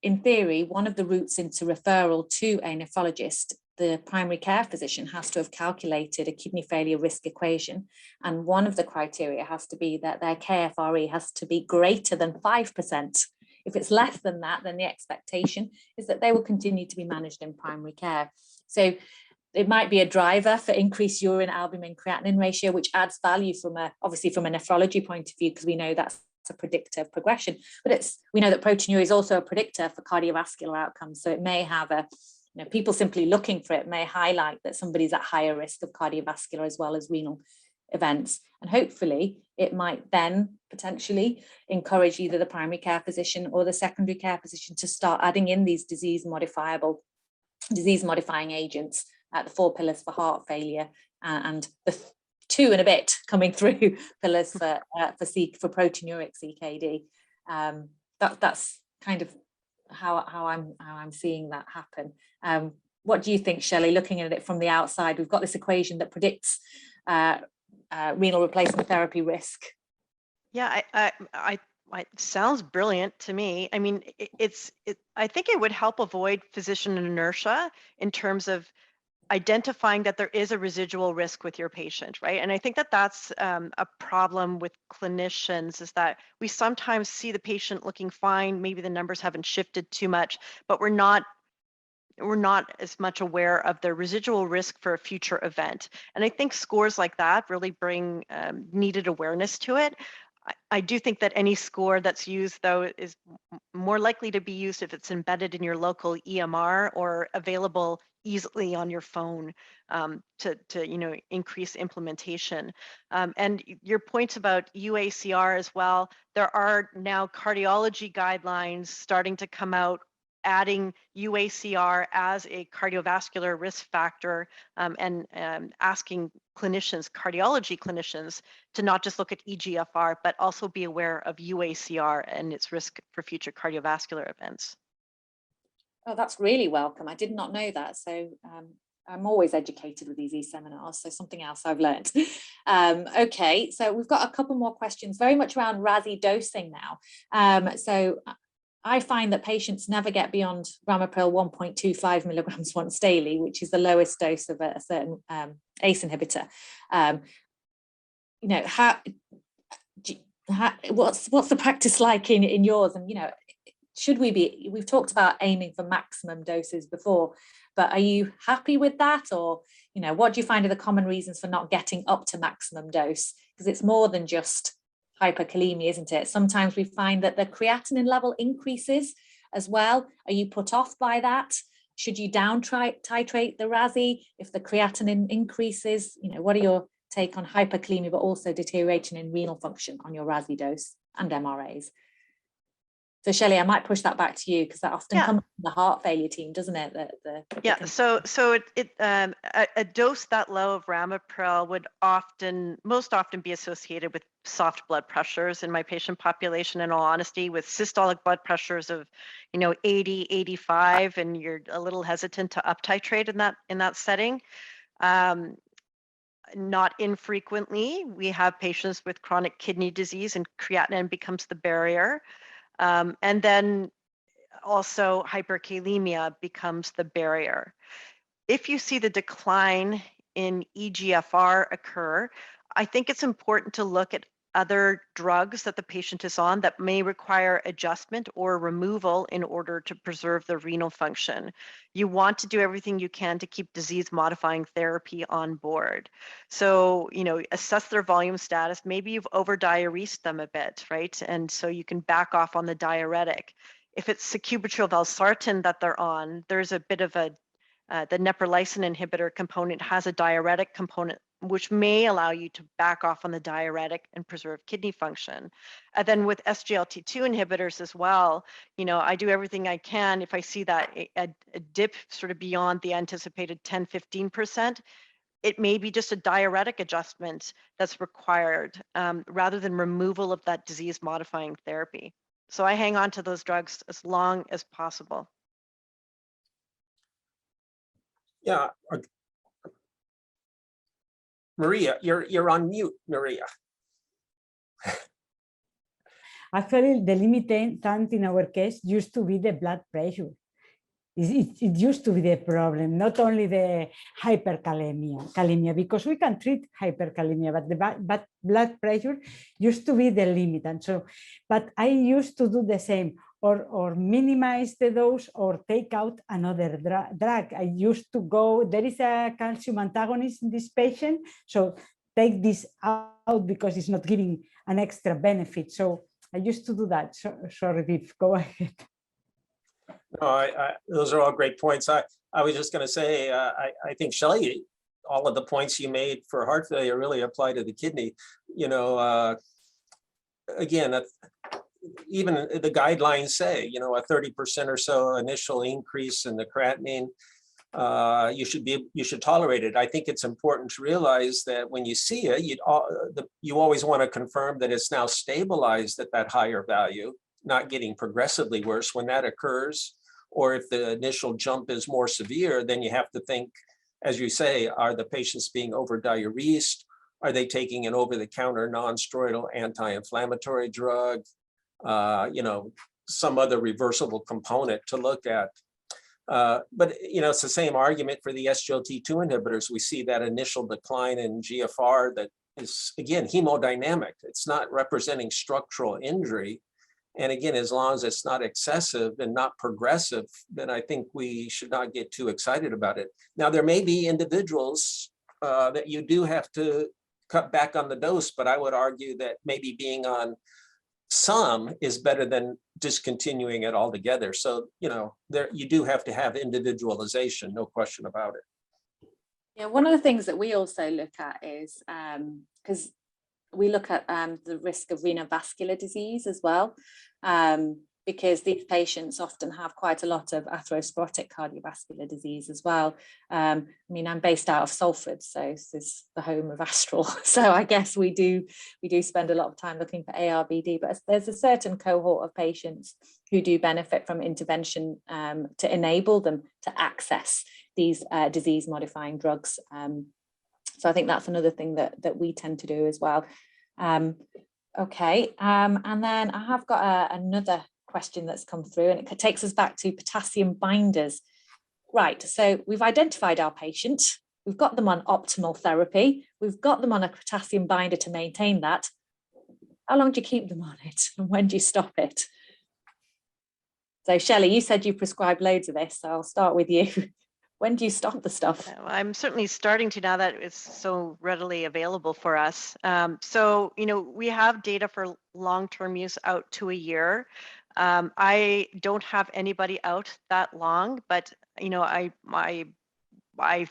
[SPEAKER 1] in theory, one of the routes into referral to a nephrologist, the primary care physician has to have calculated a kidney failure risk equation. And one of the criteria has to be that their KFRE has to be greater than 5%. If it's less than that, then the expectation is that they will continue to be managed in primary care. So it might be a driver for increased urine albumin creatinine ratio, which adds value obviously from a nephrology point of view, because we know that's a predictor of progression. But we know that proteinuria is also a predictor for cardiovascular outcomes. So it may have people simply looking for it may highlight that somebody's at higher risk of cardiovascular as well as renal events. And hopefully it might then potentially encourage either the primary care physician or the secondary care physician to start adding in these disease modifying agents at the 4 pillars for heart failure and the 2 and a bit coming through pillars for proteinuric CKD. That's kind of how I'm seeing that happen. What do you think, Shelly, looking at it from the outside? We've got this equation that predicts renal replacement therapy risk.
[SPEAKER 2] Yeah, it sounds brilliant to me. I mean, I think it would help avoid physician inertia in terms of identifying that there is a residual risk with your patient, right? And I think that that's a problem with clinicians, is that we sometimes see the patient looking fine, maybe the numbers haven't shifted too much, but we're not as much aware of the residual risk for a future event. And I think scores like that really bring needed awareness to it. I do think that any score that's used, though, is more likely to be used if it's embedded in your local EMR or available easily on your phone to increase implementation. And your points about UACR as well, there are now cardiology guidelines starting to come out adding UACR as a cardiovascular risk factor, and asking clinicians, cardiology clinicians, to not just look at eGFR, but also be aware of UACR and its risk for future cardiovascular events.
[SPEAKER 1] Oh, that's really welcome. I did not know that. So I'm always educated with these e-seminars, so something else I've learned. Okay, so we've got a couple more questions, very much around RASi dosing now. So I find that patients never get beyond ramipril 1.25 milligrams once daily, which is the lowest dose of a certain ACE inhibitor. What's the practice like in yours? And should we be? We've talked about aiming for maximum doses before, but are you happy with that, or what do you find are the common reasons for not getting up to maximum dose? Because it's more than just hyperkalemia, isn't it? Sometimes we find that the creatinine level increases as well. Are you put off by that? Should you down titrate the RASi if the creatinine increases? What are your take on hyperkalemia, but also deterioration in renal function on your RASi dose and MRAs? So Shelly, I might push that back to you, because that often comes from the heart failure team, doesn't it?
[SPEAKER 2] So a dose that low of ramipril would most often be associated with soft blood pressures in my patient population, in all honesty, with systolic blood pressures of 80, 85, and you're a little hesitant to up titrate in that setting. Not infrequently, we have patients with chronic kidney disease, and creatinine becomes the barrier. And then also hyperkalemia becomes the barrier. If you see the decline in eGFR occur, I think it's important to look at other drugs that the patient is on that may require adjustment or removal in order to preserve the renal function. You want to do everything you can to keep disease-modifying therapy on board. So, assess their volume status. Maybe you've over-diuresed them a bit, right? And so you can back off on the diuretic. If it's sacubitril valsartan that they're on, there's a bit of the neprilysin inhibitor component has a diuretic component, which may allow you to back off on the diuretic and preserve kidney function. And then with SGLT2 inhibitors as well, I do everything I can. If I see that a dip sort of beyond the anticipated 10-15%, it may be just a diuretic adjustment that's required, rather than removal of that disease-modifying therapy. So I hang on to those drugs as long as possible.
[SPEAKER 3] Yeah. Maria, you're on mute, Maria.
[SPEAKER 4] Actually, the limitant in our case used to be the blood pressure. It used to be the problem, not only the hyperkalemia, because we can treat hyperkalemia, but the blood pressure used to be the limitant. So, but I used to do the same, or minimize the dose, or take out another drug. I used to go, there is a calcium antagonist in this patient, so take this out because it's not giving an extra benefit. So I used to do that. So, sorry, Biff, go ahead.
[SPEAKER 3] No, those are all great points. I was just going to say, I think, Shelly, all of the points you made for heart failure really apply to the kidney. Again, even the guidelines say, a 30% or so initial increase in the creatinine. you should tolerate it. I think it's important to realize that when you see it, you always want to confirm that it's now stabilized at that higher value, not getting progressively worse. When that occurs, or if the initial jump is more severe, then you have to think, as you say, are the patients being over-diuresed? Are they taking an over-the-counter non-steroidal anti-inflammatory drug? Some other reversible component to look at. But it's the same argument for the SGLT2 inhibitors. We see that initial decline in GFR that is, again, hemodynamic. It's not representing structural injury. And again, as long as it's not excessive and not progressive, then I think we should not get too excited about it. Now, there may be individuals that you do have to cut back on the dose, but I would argue that maybe being on some is better than discontinuing it altogether. So, you do have to have individualization, no question about it.
[SPEAKER 1] Yeah, one of the things that we also look at is, because we look at the risk of renovascular disease as well, because these patients often have quite a lot of atherosclerotic cardiovascular disease as well. I mean, I'm based out of Salford, so this is the home of Astral. So I guess we do spend a lot of time looking for ARBD, but there's a certain cohort of patients who do benefit from intervention to enable them to access these disease-modifying drugs. So I think that's another thing that we tend to do as well. Okay, and then I have got another question that's come through, and it takes us back to potassium binders. Right, so we've identified our patient, we've got them on optimal therapy, we've got them on a potassium binder to maintain that. How long do you keep them on it, and when do you stop it? So Shelly, you said you prescribed loads of this, so I'll start with you. When do you stop the stuff?
[SPEAKER 2] I'm certainly starting to now that it's so readily available for us. So, we have data for long-term use out to a year. I don't have anybody out that long, but, I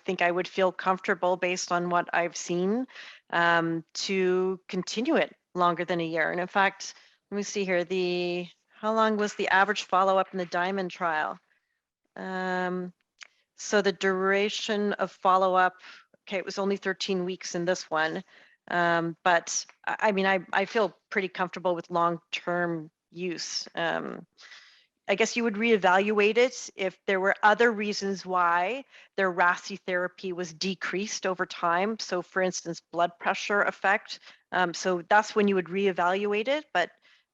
[SPEAKER 2] think I would feel comfortable based on what I've seen to continue it longer than a year. And in fact, let me see here, how long was the average follow-up in the Diamond trial? So the duration of follow-up, okay, it was only 13 weeks in this one. But I mean, I feel pretty comfortable with long-term use. I guess you would reevaluate it if there were other reasons why their RAASi therapy was decreased over time. So for instance, blood pressure effect. So that's when you would reevaluate it. But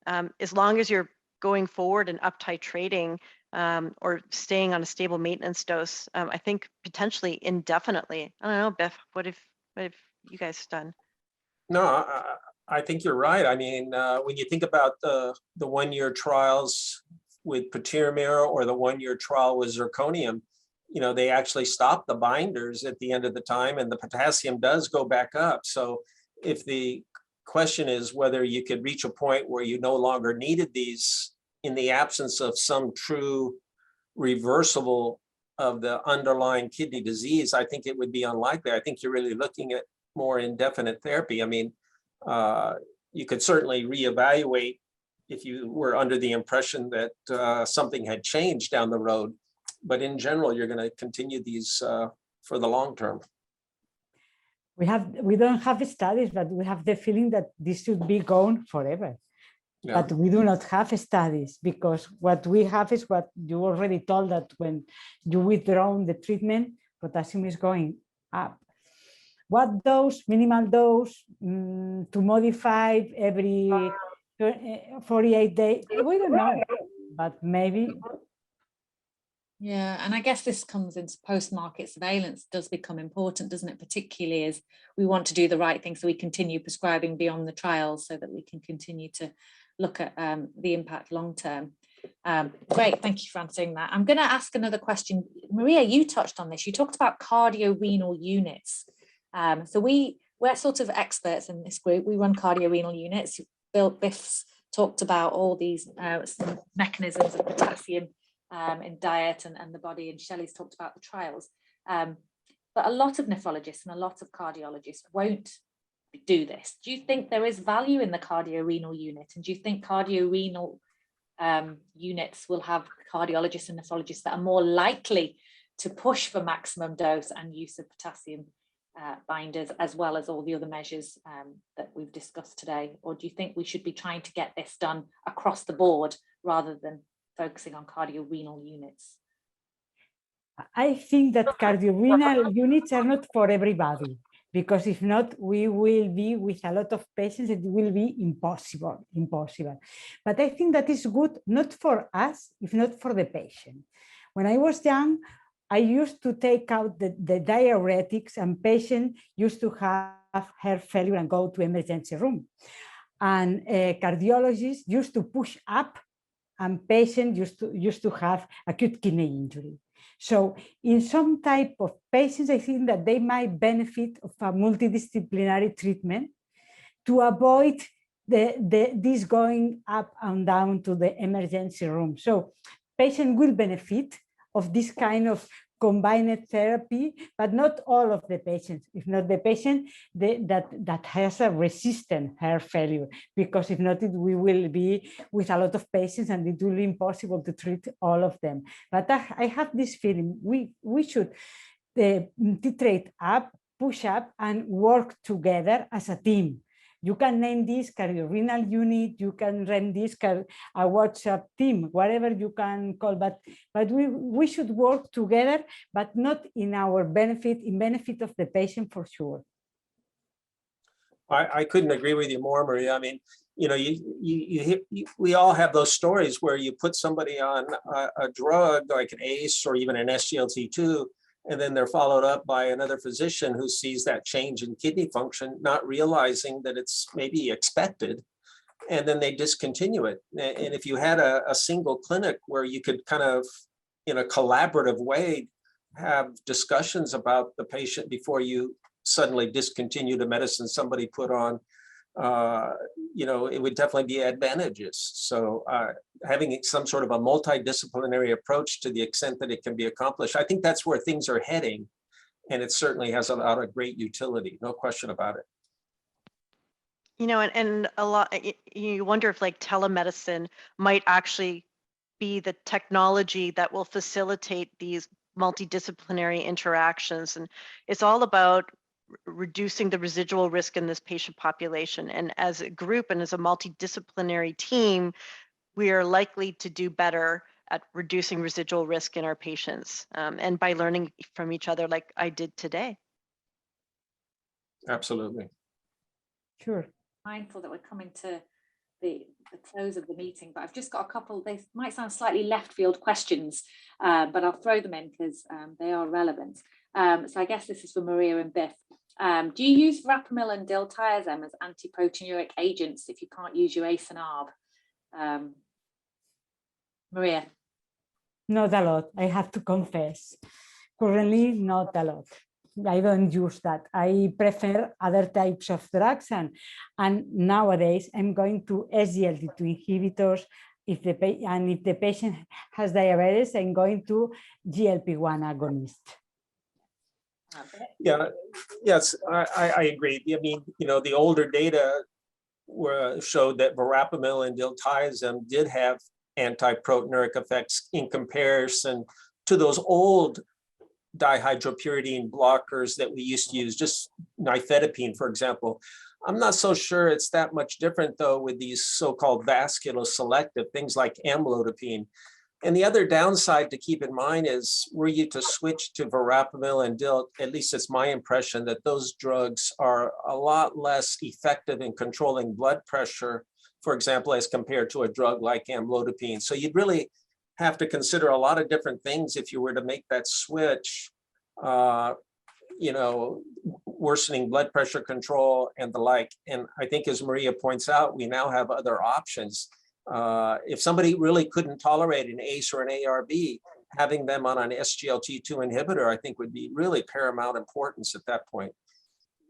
[SPEAKER 2] as long as you're going forward and up titrating, or staying on a stable maintenance dose, I think potentially indefinitely. I don't know, Biff, what have you guys done?
[SPEAKER 3] No, I think you're right. I mean, when you think about the 1-year trials with patiromer or the 1-year trial with zirconium, they actually stop the binders at the end of the time, and the potassium does go back up. So if the question is whether you could reach a point where you no longer needed these in the absence of some true reversible of the underlying kidney disease, I think it would be unlikely. I think you're really looking at more indefinite therapy. I mean, you could certainly reevaluate if you were under the impression that something had changed down the road, but in general, you're going to continue these for the long term.
[SPEAKER 4] We don't have studies, but we have the feeling that this should be gone forever. Yeah. But we do not have studies, because what we have is what you already told, that when you withdraw the treatment, potassium is going up. What dose, minimal dose, to modify every 48 days? We don't know, but maybe.
[SPEAKER 1] Yeah, and I guess this comes into post-market surveillance does become important, doesn't it? Particularly as we want to do the right thing, so we continue prescribing beyond the trials so that we can continue to look at the impact long term. Great, thank you for answering that. I'm going to ask another question. Maria, you touched on this. You talked about cardio-renal units. So we're sort of experts in this group. We run cardio-renal units. Biff's talked about all these mechanisms of potassium in diet and the body, and Shelly's talked about the trials. But a lot of nephrologists and a lot of cardiologists won't do this. Do you think there is value in the cardio-renal unit? And do you think cardio-renal units will have cardiologists and nephrologists that are more likely to push for maximum dose and use of potassium binders, as well as all the other measures that we've discussed today? Or do you think we should be trying to get this done across the board rather than focusing on cardio-renal units?
[SPEAKER 4] I think that cardio-renal units are not for everybody, because if not, we will be with a lot of patients, it will be impossible. But I think that is good, not for us, if not for the patient. When I was young, I used to take out the diuretics, and patients used to have heart failure and go to emergency room. And cardiologists used to push up, and patients used to have acute kidney injury. So in some type of patients, I think that they might benefit of a multidisciplinary treatment to avoid this going up and down to the emergency room. So patient will benefit of this kind of combined therapy, but not all of the patients. If not the patient that has a resistant heart failure, because if not, we will be with a lot of patients and it will be impossible to treat all of them. But I have this feeling we should titrate up, push up, and work together as a team. You can name this cardio-renal unit, you can name this a WhatsApp team, whatever you can call, but we should work together, but not in our benefit, in benefit of the patient for sure.
[SPEAKER 3] I couldn't agree with you more, Maria. I mean, you know, we all have those stories where you put somebody on a drug like an ACE or even an SGLT2, and then they're followed up by another physician who sees that change in kidney function, not realizing that it's maybe expected, and then they discontinue it. And if you had a single clinic where you could kind of, in a collaborative way, have discussions about the patient before you suddenly discontinue the medicine somebody put on, you know, it would definitely be advantageous. So having some sort of a multidisciplinary approach to the extent that it can be accomplished, I think that's where things are heading. And it certainly has a lot of great utility, no question about it.
[SPEAKER 2] You know, and a lot, you wonder if like telemedicine might actually be the technology that will facilitate these multidisciplinary interactions. And it's all about reducing the residual risk in this patient population. And as a group and as a multidisciplinary team, we are likely to do better at reducing residual risk in our patients, and by learning from each other like I did today.
[SPEAKER 3] Absolutely.
[SPEAKER 4] Sure.
[SPEAKER 1] Mindful that we're coming to the close of the meeting, but I've just got a couple, they might sound slightly left field questions, but I'll throw them in because they are relevant. So I guess this is for Maria and Biff. Do you use verapamil and diltiazem as antiproteinuric agents if you can't use your ACE and ARB? Maria?
[SPEAKER 4] Not a lot, I have to confess. Currently, not a lot. I don't use that. I prefer other types of drugs, and nowadays I'm going to SGLT2 inhibitors. If the patient has diabetes, I'm going to GLP-1 agonist.
[SPEAKER 3] Yeah, yes, I agree. I mean, you know, the older data showed that verapamil and diltiazem did have antiproteinuric effects in comparison to those old dihydropyridine blockers that we used to use, just nifedipine, for example. I'm not so sure it's that much different though with these so-called vasculoselective things like amlodipine. And the other downside to keep in mind is, were you to switch to verapamil and dilt, at least it's my impression that those drugs are a lot less effective in controlling blood pressure, for example, as compared to a drug like amlodipine. So you'd really have to consider a lot of different things if you were to make that switch, you know, worsening blood pressure control and the like. And I think, as Maria points out, we now have other options. If somebody really couldn't tolerate an ACE or an ARB, having them on an SGLT2 inhibitor, I think would be really paramount importance at that point.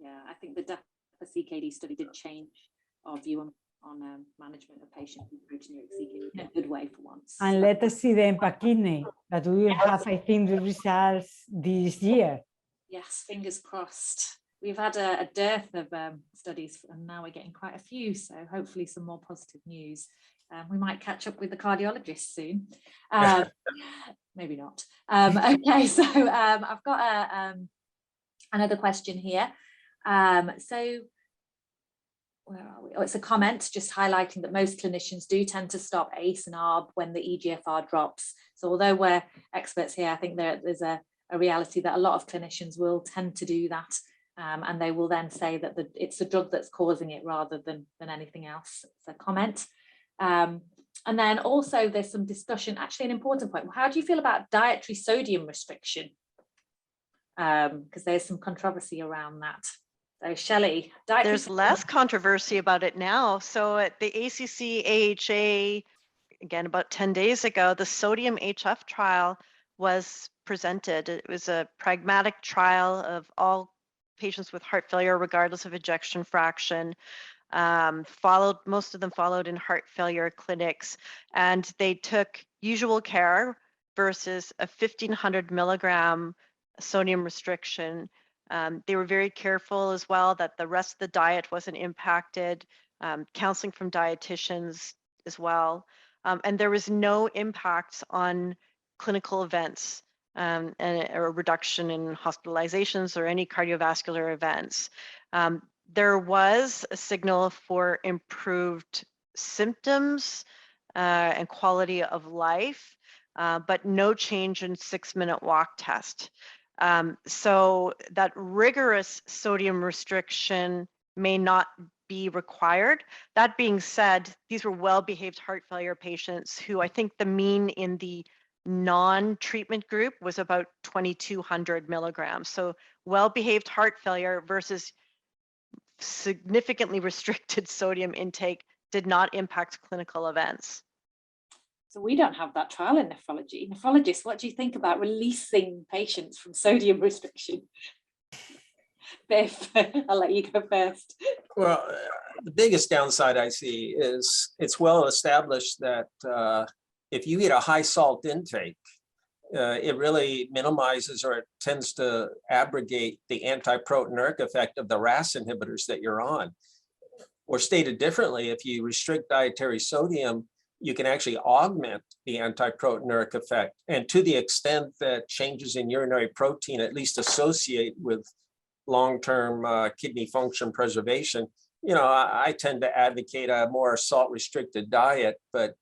[SPEAKER 1] Yeah, I think the CKD study did change our view on management of patients with proteinuric CKD in a good way for once.
[SPEAKER 4] And let us see the EMPA kidney that we will have, I think, the results this year.
[SPEAKER 1] Yes, fingers crossed. we've had a dearth of studies, and now we're getting quite a few, so hopefully some more positive news. We might catch up with the cardiologists soon. Maybe not. Okay, so I've got another question here. So where are we? Oh, it's a comment just highlighting that most clinicians do tend to stop ACE and ARB when the EGFR drops. So although we're experts here, I think there's a reality that a lot of clinicians will tend to do that, and they will then say that it's the drug that's causing it rather than anything else. It's a comment. And then also there's some discussion, actually an important point. How do you feel about dietary sodium restriction? Because there's some controversy around that. So Shelly,
[SPEAKER 2] there's less controversy about it now. So at the ACC AHA, again, about 10 days ago, the sodium HF trial was presented. It was a pragmatic trial of all patients with heart failure, regardless of ejection fraction. Most of them followed in heart failure clinics, and they took usual care versus a 1500 milligram sodium restriction. They were very careful as well that the rest of the diet wasn't impacted, counseling from dietitians as well. And there was no impact on clinical events and a reduction in hospitalizations or any cardiovascular events. There was a signal for improved symptoms and quality of life, but no change in 6-minute walk test. So that rigorous sodium restriction may not be required. That being said, these were well-behaved heart failure patients who I think the mean in the non-treatment group was about 2200 milligrams. So well-behaved heart failure versus significantly restricted sodium intake did not impact clinical events.
[SPEAKER 1] So we don't have that trial in nephrology. Nephrologists, what do you think about releasing patients from sodium restriction? Biff, I'll let you go first.
[SPEAKER 3] Well, the biggest downside I see is it's well established that if you eat a high salt intake, it really minimizes or it tends to abrogate the antiproteinuric effect of the RAS inhibitors that you're on. Or stated differently, if you restrict dietary sodium, you can actually augment the antiproteinuric effect. And to the extent that changes in urinary protein at least associate with long-term kidney function preservation, you know, I tend to advocate a more salt-restricted diet, but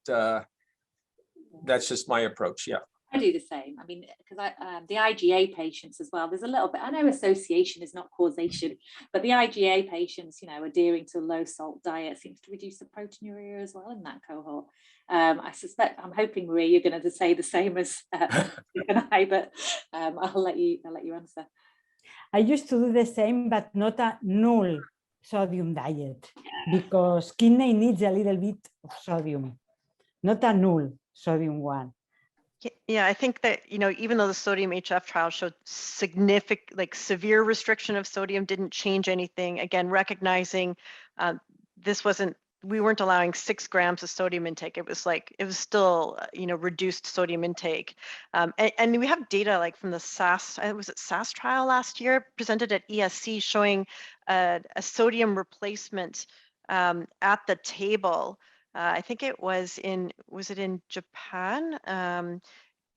[SPEAKER 3] that's just my approach, yeah.
[SPEAKER 1] I do the same. I mean, because the IgA patients as well, there's a little bit, I know association is not causation, but the IgA patients, you know, adhering to a low salt diet seems to reduce the proteinuria as well in that cohort. I suspect, I'm hoping, Maria, you're going to say the same as I, but I'll let you answer.
[SPEAKER 4] I used to do the same, but not a null sodium diet, because kidney needs a little bit of sodium, not a null sodium one.
[SPEAKER 2] Yeah, I think that, you know, even though the sodium HF trial showed significant, like severe restriction of sodium didn't change anything, again, recognizing we weren't allowing 6 grams of sodium intake. It was still, you know, reduced sodium intake. And we have data like from the SAS trial last year presented at ESC showing a sodium replacement at the table. I think it was in Japan,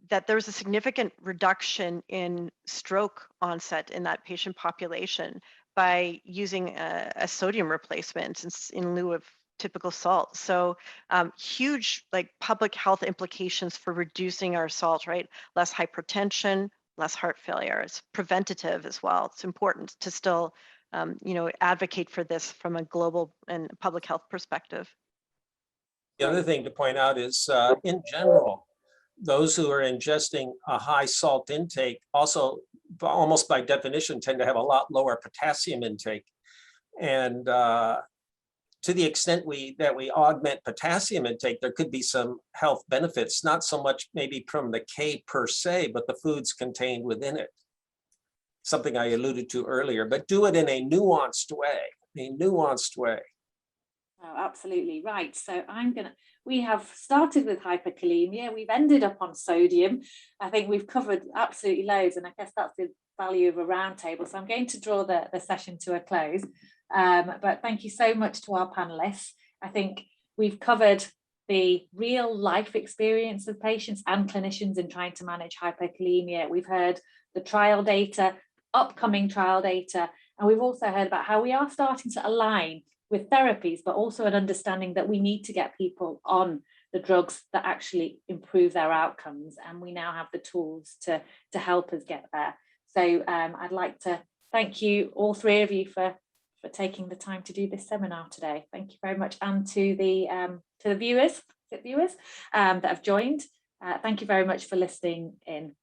[SPEAKER 2] that there was a significant reduction in stroke onset in that patient population by using a sodium replacement in lieu of typical salt. So huge like public health implications for reducing our salt, right? Less hypertension, less heart failure. It's preventative as well. It's important to still, you know, advocate for this from a global and public health perspective.
[SPEAKER 3] The other thing to point out is, in general, those who are ingesting a high salt intake also, almost by definition, tend to have a lot lower potassium intake. And to the extent that we augment potassium intake, there could be some health benefits, not so much maybe from the K per se, but the foods contained within it. Something I alluded to earlier, but do it in a nuanced way.
[SPEAKER 1] Oh, absolutely right. So we have started with hyperkalemia. We've ended up on sodium. I think we've covered absolutely loads. And I guess that's value of a roundtable. So I'm going to draw the session to a close. But thank you so much to our panelists. I think we've covered the real life experience of patients and clinicians in trying to manage hyperkalemia. We've heard the trial data, upcoming trial data, and we've also heard about how we are starting to align with therapies, but also an understanding that we need to get people on the drugs that actually improve their outcomes. And we now have the tools to help us get there. So I'd like to thank you, all three of you, for taking the time to do this seminar today. Thank you very much. And to the viewers that have joined, thank you very much for listening in.